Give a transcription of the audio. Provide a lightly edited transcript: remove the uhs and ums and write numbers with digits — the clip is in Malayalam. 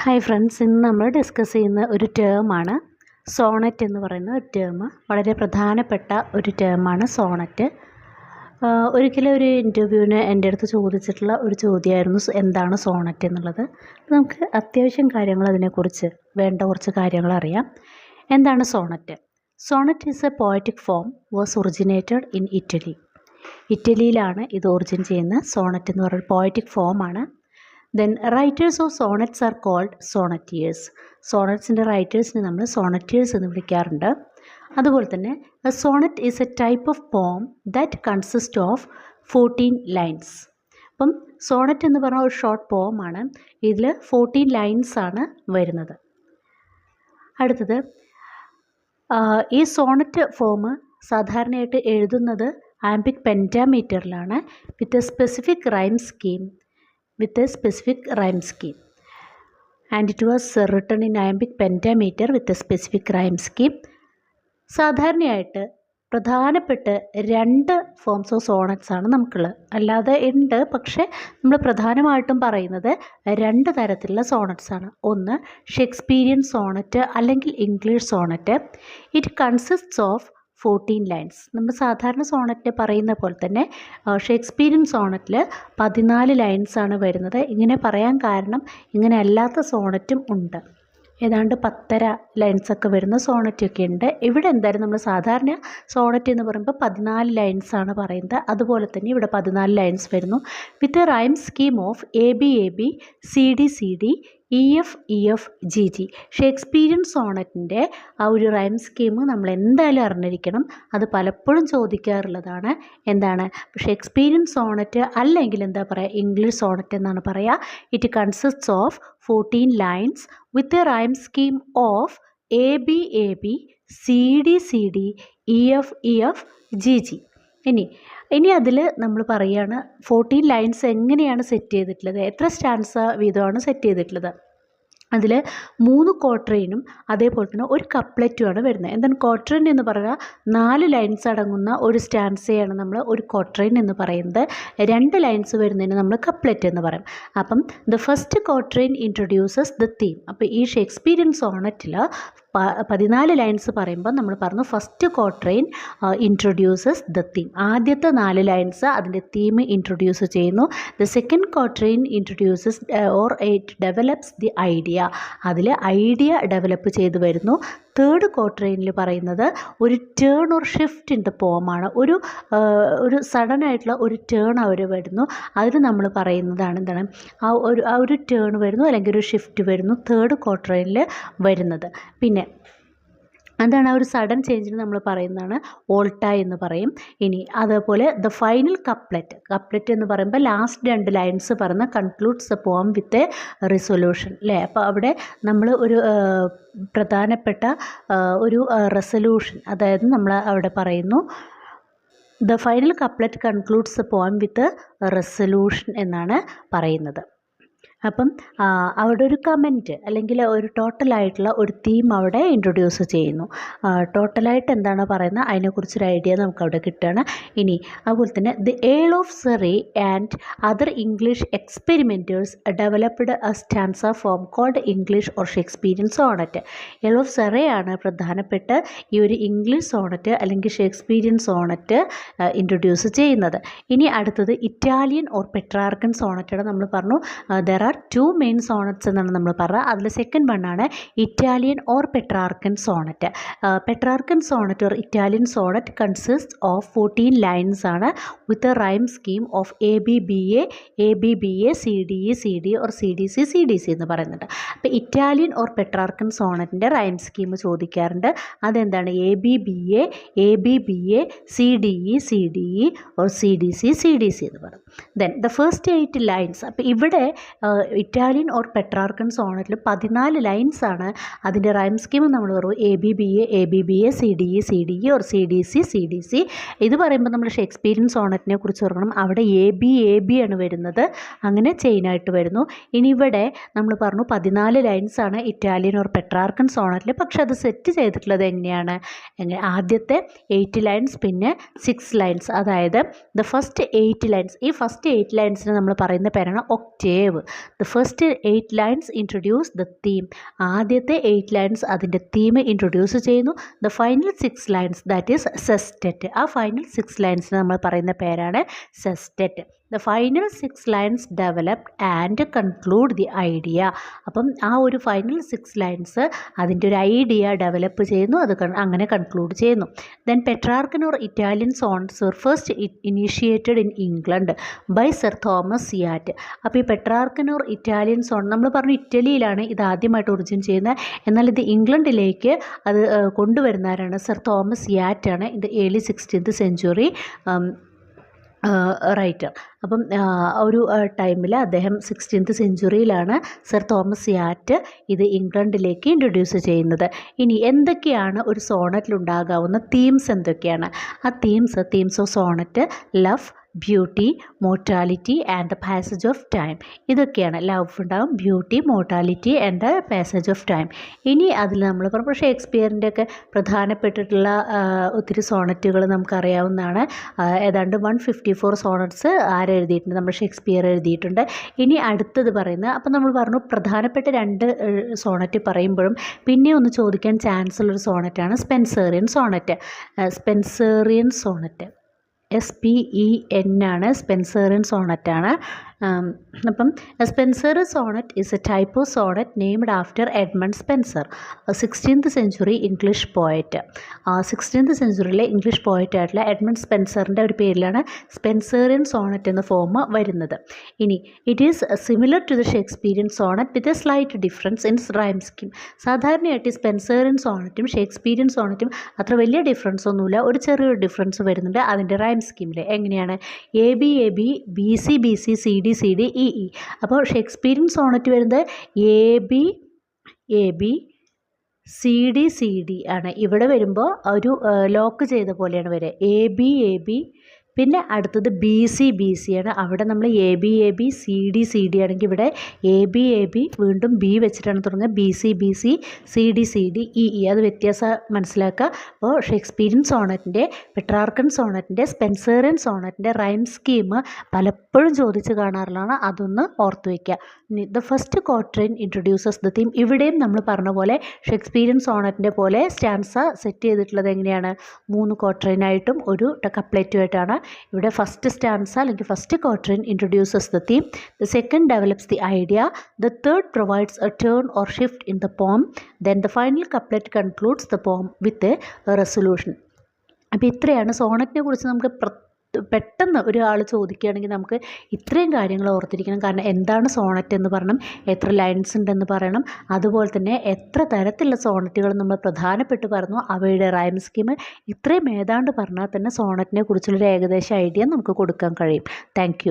ഹായ് ഫ്രണ്ട്സ്, ഇന്ന് നമ്മൾ ഡിസ്കസ് ചെയ്യുന്ന ഒരു ടേമാണ് സോണറ്റ് എന്ന് പറയുന്ന ഒരു ടേം. വളരെ പ്രധാനപ്പെട്ട ഒരു ടേമാണ് സോണറ്റ്. ഒരിക്കലും ഒരു ഇൻ്റർവ്യൂവിന് എൻ്റെ അടുത്ത് ചോദിച്ചിട്ടുള്ള ഒരു ചോദ്യമായിരുന്നു എന്താണ് സോണറ്റ് എന്നുള്ളത്. നമുക്ക് അത്യാവശ്യം കാര്യങ്ങൾ അതിനെക്കുറിച്ച് വേണ്ട കുറച്ച് കാര്യങ്ങൾ അറിയാം. എന്താണ് sonnet? Sonnet is a poetic form was originated in Italy. ഇറ്റലിയിലാണ് ഇത് ഒറിജിൻ ചെയ്യുന്ന. സോണറ്റ് എന്ന് പറയുന്ന പോയറ്റിക് ഫോമാണ്. Then writers of sonnets are called sonneteers. സോണറ്റ്സിൻ്റെ റൈറ്റേഴ്സിനെ നമ്മൾ സോണറ്റിയേഴ്സ് എന്ന് വിളിക്കാറുണ്ട്. അതുപോലെ തന്നെ a sonnet is a type of poem that consist of 14 lines. അപ്പം സോണറ്റ് എന്ന് പറഞ്ഞാൽ ഒരു ഷോർട്ട് പോമാണ്. ഇതിൽ 14 ലൈൻസ് ആണ് വരുന്നത്. അടുത്തത്, ഈ സോണറ്റ് ഫോം സാധാരണയായിട്ട് എഴുതുന്നത് ആംബിക് പെൻറ്റാമീറ്ററിലാണ് with a specific rhyme scheme. And it was written in iambic pentameter with a specific rhyme scheme. സാധാരണയായിട്ട് പ്രധാനപ്പെട്ട 2 ഫോംസ് ഓഫ് സോണറ്റ്സ് ആണ് നമുക്കുള്ളത്. അല്ലാതെ ഉണ്ട്, പക്ഷേ നമ്മൾ പ്രധാനമായിട്ടും പറയുന്നത് 2 തരത്തിലുള്ള സോണറ്റ്സ് ആണ്. ഒന്ന് ഷേക്സ്പീരിയൻ സോണറ്റ് അല്ലെങ്കിൽ English sonnet. It consists of 14 lines. നമ്മൾ സാധാരണ സോണറ്റ് പറയുന്ന പോലെ തന്നെ ഷേക്സ്പീരിയൻ സോണറ്റിൽ 14 ലൈൻസാണ് വരുന്നത്. ഇങ്ങനെ പറയാൻ കാരണം ഇങ്ങനെ അല്ലാത്ത സോണറ്റും ഉണ്ട്. ഏതാണ്ട് 10.5 ലൈൻസൊക്കെ വരുന്ന സോണറ്റൊക്കെ ഉണ്ട്. ഇവിടെ എന്തായാലും നമ്മൾ സാധാരണ സോണറ്റ് എന്ന് പറയുമ്പോൾ 14 ലൈൻസാണ് പറയുന്നത്. അതുപോലെ തന്നെ ഇവിടെ 14 ലൈൻസ് വരുന്നു with a rhyme scheme of ABAB CD EF GG. Shakespearean സോണറ്റിൻ്റെ ആ ഒരു റൈം സ്കീം നമ്മൾ എന്തായാലും അറിഞ്ഞിരിക്കണം. അത് പലപ്പോഴും ചോദിക്കാറുള്ളതാണ്. എന്താണ് ഷേക്സ്പീരിയൻ സോണറ്റ് അല്ലെങ്കിൽ എന്താ പറയുക, ഇംഗ്ലീഷ് സോണറ്റ് എന്നാണ് പറയുക. It consists of 14 lines with a rhyme scheme of ABAB CD EF GG. ഇനി അതിൽ നമ്മൾ പറയുകയാണ് 14 ലൈൻസ് എങ്ങനെയാണ് സെറ്റ് ചെയ്തിട്ടുള്ളത്, എത്ര സ്റ്റാൻസ വീതമാണ് സെറ്റ് ചെയ്തിട്ടുള്ളത്. അതിൽ 3 ക്വാട്രെയിനും അതേപോലെ തന്നെ ഒരു കപ്ലറ്റുമാണ് വരുന്നത്. എന്താണ് ക്വാട്രെയിൻ എന്ന് പറയുക? 4 ലൈൻസ് അടങ്ങുന്ന ഒരു സ്റ്റാൻസയാണ് നമ്മൾ ഒരു ക്വാട്രെയിൻ എന്ന് പറയുന്നത്. 2 ലൈൻസ് വരുന്നതിന് നമ്മൾ കപ്ലറ്റ് എന്ന് പറയും. അപ്പം the first quatrain introduces the theme. അപ്പോൾ ഈ ഷേക്സ്പീരിയൻ സോണറ്റിൽ 14 ലൈൻസ് പറയുമ്പോൾ നമ്മൾ പറഞ്ഞു first quatrain introduces the theme. ആദ്യത്തെ 4 ലൈൻസ് അതിൻ്റെ തീം ഇൻട്രൊഡ്യൂസ് ചെയ്യുന്നു. The second quatrain introduces or it develops the idea. അതിൽ ഐഡിയ ഡെവലപ്പ് ചെയ്ത് വരുന്നു. തേർഡ് ക്വാട്രെയിനിൽ പറയുന്നത് ഒരു turn or shift in the പോമാണ്. ഒരു സഡൻ ആയിട്ടുള്ള ഒരു ടേൺ അവർ വരുന്നു. അതിന് നമ്മൾ പറയുന്നതാണ് എന്താണ് ആ ഒരു ടേൺ വരുന്നു അല്ലെങ്കിൽ ഒരു ഷിഫ്റ്റ് വരുന്നു തേർഡ് ക്വാട്രെയിനിൽ വരുന്നത്. പിന്നെ അതാണ് ആ ഒരു സഡൻ ചേഞ്ചിന് നമ്മൾ പറയുന്നതാണ് ഓൾട്ട എന്ന് പറയും. ഇനി അതേപോലെ ദ ഫൈനൽ കപ്ലറ്റ് എന്ന് പറയുമ്പോൾ ലാസ്റ്റ് 2 ലൈൻസ് പറഞ്ഞ concludes the poem with A resolution അല്ലേ. അപ്പോൾ അവിടെ നമ്മൾ ഒരു പ്രധാനപ്പെട്ട ഒരു റെസൊല്യൂഷൻ, അതായത് നമ്മൾ അവിടെ പറയുന്നു the final couplet concludes the poem with resolution എന്നാണ് പറയുന്നത്. അപ്പം അവിടെ ഒരു കമൻറ്റ് അല്ലെങ്കിൽ ഒരു ടോട്ടലായിട്ടുള്ള ഒരു തീം അവിടെ ഇൻട്രൊഡ്യൂസ് ചെയ്യുന്നു. ടോട്ടലായിട്ട് എന്താണ് പറയുന്നത് അതിനെക്കുറിച്ചൊരു ഐഡിയ നമുക്കവിടെ കിട്ടുകയാണ്. ഇനി അതുപോലെ തന്നെ the Earl of Surrey and other English experimenters developed a stanza form called English or Shakespearean sonnet. Earl of സറിയാണ് പ്രധാനപ്പെട്ട ഈ ഒരു ഇംഗ്ലീഷ് സോണറ്റ് അല്ലെങ്കിൽ ഷേക്സ്പീരിയൻ സോണറ്റ് ഇൻട്രൊഡ്യൂസ് ചെയ്യുന്നത്. ഇനി അടുത്തത് ഇറ്റാലിയൻ ഓർ പെട്രാർക്കൻ സോണറ്റാണ്. നമ്മൾ പറഞ്ഞു ദർ ആർ 2 മെയിൻ സോണറ്റ്സ് എന്നാണ് നമ്മൾ പറഞ്ഞത്. അതിൽ സെക്കൻഡ് വണ്ണാണ് Italian or Petrarchan sonnet. Petrarchan sonnet or Italian sonnet consist of 14 lines ആണ് with a rhyme scheme of ABBA CD or CDC എന്ന് പറയുന്നുണ്ട്. അപ്പോൾ ഇറ്റാലിയൻ ഓർ പെട്രാർക്കൻ സോണറ്റിൻ്റെ റൈം സ്കീം ചോദിക്കാറുണ്ട്. അതെന്താണ് ABBA CDE ഓർ CDC എന്ന് പറയും. Then the first 8 lines. അപ്പോൾ ഇവിടെ ഇറ്റാലിയൻ ഓർ പെട്രാർക്കൻ സോണറ്റിൽ 14 ലൈൻസ് ആണ്. അതിൻ്റെ റൈം സ്കീം നമ്മൾ പറയും ABBA CDE ഓർ CDC. ഇത് പറയുമ്പോൾ നമ്മൾ ഷേക്സ്പീരിയൻ സോണറ്റിനെ കുറിച്ച് പറയണം. അവിടെ AB ആണ് വരുന്നത്. അങ്ങനെ ചെയിനായിട്ട് വരുന്നു. ഇനി ഇവിടെ നമ്മൾ പറഞ്ഞു 14 ലൈൻസ് ആണ് ഇറ്റാലിയൻ ഓർ പെട്രാർക്കൻ സോണറ്റിൽ. പക്ഷെ അത് സെറ്റ് ചെയ്തിട്ടുള്ളത് എങ്ങനെയാണ്? ആദ്യത്തെ 8 ലൈൻസ് പിന്നെ 6 ലൈൻസ്, അതായത് ദ ഫസ്റ്റ് 8 ലൈൻസ്. ഈ ഫസ്റ്റ് 8 ലൈൻസിന് നമ്മൾ പറയുന്ന പേരാണ് octave. The first 8 lines introduce the theme. ആദ്യത്തെ 8 ലൈൻസ് അതിൻ്റെ തീം ഇൻട്രൊഡ്യൂസ് ചെയ്യുന്നു. The final 6 lines that is sestet. ആ ഫൈനൽ 6 ലൈൻസിന് നമ്മൾ പറയുന്ന പേരാണ് sestet. The final 6 lines developed and conclude the idea. അപ്പം ആ ഒരു ഫൈനൽ 6 ലൈൻസ് അതിൻ്റെ ഒരു ഐഡിയ ഡെവലപ്പ് ചെയ്യുന്നു, അത് അങ്ങനെ കൺക്ലൂഡ് ചെയ്യുന്നു. Then Petrarchan or Italian sonnets were first initiated in England by Sir Thomas Wyatt. അപ്പോൾ ഈ പെട്രാർക്കൻ ഓർ ഇറ്റാലിയൻ സോൺ നമ്മൾ പറഞ്ഞു ഇറ്റലിയിലാണ് ഇത് ആദ്യമായിട്ട് ഒറിജിൻ ചെയ്യുന്നത്, എന്നാൽ ഇത് ഇംഗ്ലണ്ടിലേക്ക് അത് കൊണ്ടുവരുന്നവരാണ് സർ തോമസ് സിയാറ്റാണ്. ഇത് ഏർലി 16th സെഞ്ച്വറി റൈറ്റർ. അപ്പം ഒരു ടൈമിൽ അദ്ദേഹം 16th സെഞ്ച്വറിയിലാണ് സർ തോമസ് സിയാറ്റ് ഇത് ഇംഗ്ലണ്ടിലേക്ക് ഇൻട്രൊഡ്യൂസ് ചെയ്യുന്നത്. ഇനി എന്തൊക്കെയാണ് ഒരു സോണറ്റിലുണ്ടാകാവുന്ന തീംസ് എന്തൊക്കെയാണ്? ആ themes of sonnet love, beauty, mortality and the passage of time. ഇതൊക്കെയാണ്. ലവ് ഉണ്ടാവും, beauty, mortality and the passage of time. ഇനി അതിൽ നമ്മൾ പറയുമ്പോൾ ഷേക്സ്പിയറിൻ്റെ ഒക്കെ പ്രധാനപ്പെട്ടിട്ടുള്ള ഒത്തിരി സോണറ്റുകൾ നമുക്കറിയാവുന്നതാണ്. ഏതാണ്ട് 154 സോണറ്റ്സ് ആരെഴുതിയിട്ടുണ്ട്? നമ്മൾ ഷേക്സ്പിയർ എഴുതിയിട്ടുണ്ട്. ഇനി അടുത്തത് പറയുന്നത്, അപ്പം നമ്മൾ പറഞ്ഞു പ്രധാനപ്പെട്ട 2 സോണറ്റ് പറയുമ്പോഴും പിന്നെ ഒന്ന് ചോദിക്കാൻ ചാൻസ് ഉള്ളൊരു സോണറ്റാണ് Spenserian sonnet. Spenserian sonnet SPEN ആണ്, സ്പെൻസേറിയൻ സോണറ്റാണ്. അപ്പം Spenser sonnet is a type of sonnet named after Edmund Spenser, 16th century English poet. 16th സെഞ്ച്വറിയിലെ ഇംഗ്ലീഷ് പോയറ്റ് ആയിട്ടുള്ള എഡ്മണ്ട് സ്പെൻസറിൻ്റെ ഒരു പേരിലാണ് സ്പെൻസേറിയൻ സോണറ്റ് എന്ന ഫോം വരുന്നത്. ഇനി it is similar to the Shakespearean sonnet with a slight difference in rhyme scheme. സാധാരണയായിട്ട് സ്പെൻസേറിയൻ സോണറ്റും ഷേക്സ്പീരിയൻ സോണറ്റും അത്ര വലിയ ഡിഫറൻസ് ഒന്നുമില്ല, ഒരു ചെറിയൊരു ഡിഫറൻസ് വരുന്നുണ്ട് അതിൻ്റെ റൈം സ്കീമിൽ. എങ്ങനെയാണ്? AB AB BC BC CD CD EE. അപ്പോൾ ഷേക്സ്പിയറിൻ സോണറ്റ് വരുന്നത് AB AB CD CD ആണ്. ഇവിടെ വരുമ്പോൾ ഒരു ലോക്ക് ചെയ്ത പോലെയാണ് വരിക. AB AB പിന്നെ അടുത്തത് BC BC ആണ്. അവിടെ നമ്മൾ AB AB CD CD ആണെങ്കിൽ ഇവിടെ AB AB വീണ്ടും B വെച്ചിട്ടാണ് തുടങ്ങുക. BC BC CD CD EE. അത് വ്യത്യാസം മനസ്സിലാക്കുക. അപ്പോൾ ഷേക്സ്പിയറിൻ സോണറ്റിൻ്റെ, പെട്രാർക്കൻ സോണറ്റിൻ്റെ, സ്പെൻസേറിയൻ സോണറ്റിൻ്റെ റൈം സ്കീം പലപ്പോഴും ചോദിച്ച് കാണാറുള്ളതാണ്. അതൊന്ന് ഓർത്ത് വയ്ക്കുക. The first quatrain introduces the theme. ഇവിടെയും നമ്മൾ പറഞ്ഞ പോലെ ഷേക്സ്പിയറിൻ സോണറ്റിൻ്റെ പോലെ സ്റ്റാൻസ സെറ്റ് ചെയ്തിട്ടുള്ളത് എങ്ങനെയാണ്? 3 ക്വാട്രൈനായിട്ടും ഒരു കപ്ലെറ്റുമായിട്ടാണ്. ഇവിടെ ഫസ്റ്റ് സ്റ്റാൻസ അല്ലെങ്കിൽ first quatrain introduces the theme. The second develops the idea. The third provides a turn or shift in the poem. Then the final couplet concludes the poem with A resolution. അപ്പോൾ ഇത്രയാണ് സോണറ്റിനെ കുറിച്ച് നമുക്ക് പെട്ടെന്ന് ഒരാൾ ചോദിക്കുകയാണെങ്കിൽ നമുക്ക് ഇത്രയും കാര്യങ്ങൾ ഓർത്തിരിക്കണം. കാരണം എന്താണ് സോണറ്റ് എന്ന് പറയണം, എത്ര ലൈൻസ് ഉണ്ടെന്ന് പറയണം, അതുപോലെ തന്നെ എത്ര തരത്തിലുള്ള സോണറ്റുകൾ നമ്മൾ പ്രധാനപ്പെട്ട് പറഞ്ഞു, അവയുടെ റൈം സ്കീം, ഇത്രയും ഏതാണ്ട് പറഞ്ഞാൽ തന്നെ സോണറ്റിനെ കുറിച്ചുള്ളൊരു ഏകദേശ ഐഡിയ നമുക്ക് കൊടുക്കാൻ കഴിയും. താങ്ക്